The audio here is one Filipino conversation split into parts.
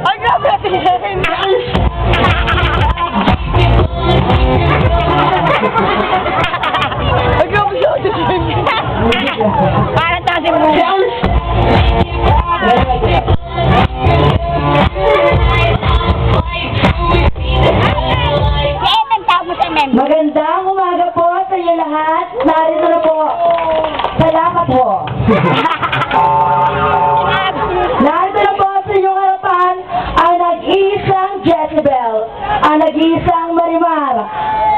Ay, grabe natin yan! Ay, grabe natin yan! Parang tasin mo! Magandang umaga po sa inyo lahat. Narito na po. Salamat po. Narito na po sa inyong harapan ang nag-iisang Jezebel, ang nag-iisang Marimar,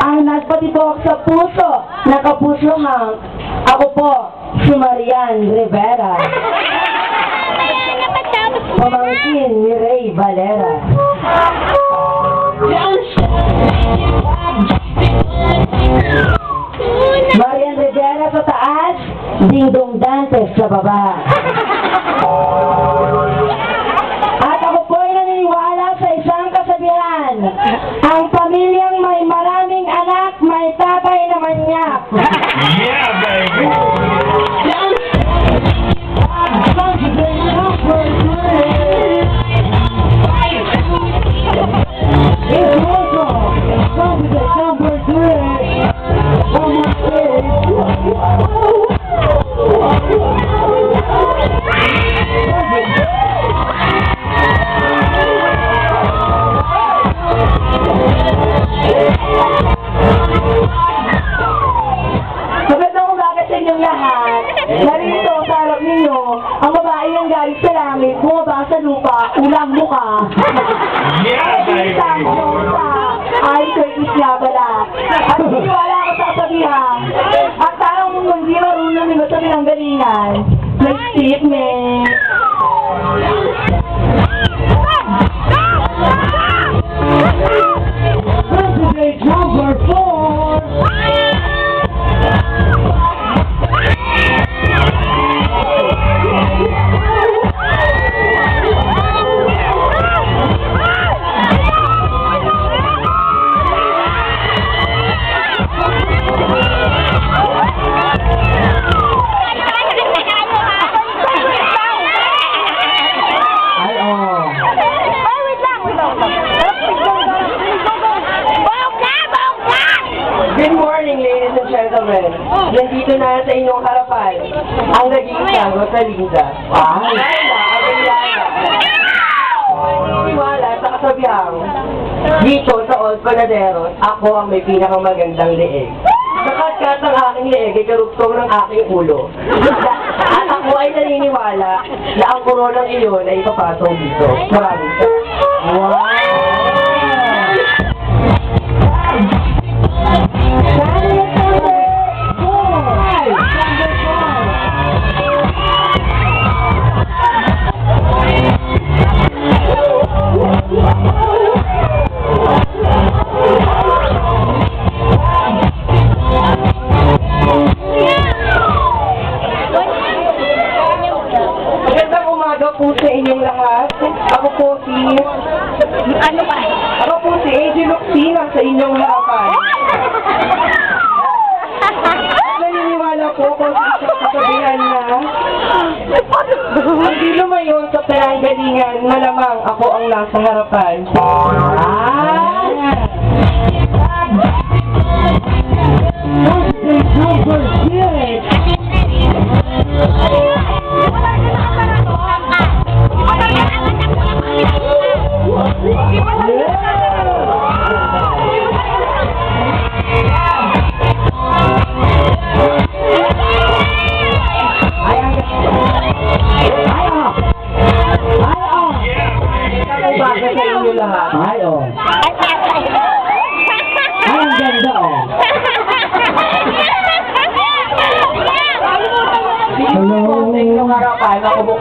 ang nagpatibok sa puso na kapuso hang. Ako po, si Marian Rivera. Pamangkin ni Ray Valera. Marian Rivera sa taas, Dingdong Dantes sa baba. At ako po ay naniniwala sa isang kasabihan, ang pamilyang may maraming anak, may tatay na manyak. Yeah, baby! Magandang umaga sa inyong lahat. Narito sa harap ninyo, ang babae ang galing sa langit, bumaba sa lupa, ulang muka. Yeah, baby! Ay, Curtis nga pala. At wala ako sa kasabihan. At parang hindi marunong nila sa pinanggalingan. May statement. President number 4. Good morning, ladies and gentlemen. Nandito na sa inyong harapan ang nag-iisang Rosalinda. Naniniwala sa kasabihang dito sa Old Panaderos, ako ang may pinakamagandang leeg. Sakat ang aking leeg ay karugtong ng aking ulo. At ako ay naniniwala na ang koronang iyon ay ipapasok dito. Maraming salamat. Wow! Magandang umaga po sa inyong lahat. Ako po si... Ano ba? Ako po si AJ Luxina sa inyong harapan. Naniniwala po ako sa isang kasabihan na hindi lumayon sa pinanggalingan, malamang ako ang nasa harapan.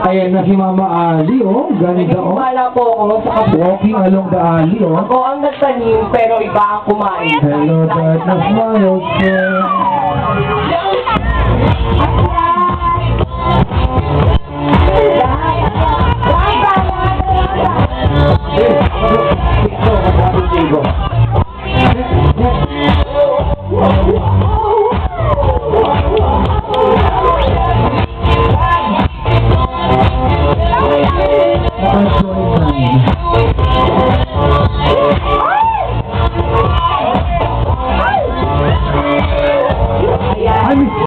Ayan na si Mama Ali, oh. Ganda, oh. Wala po ako sa kapwa. Walking along the alley, oh. Ako ang nagtanim, pero iba ang kumain. Hello, darkness, my old friend. Hey,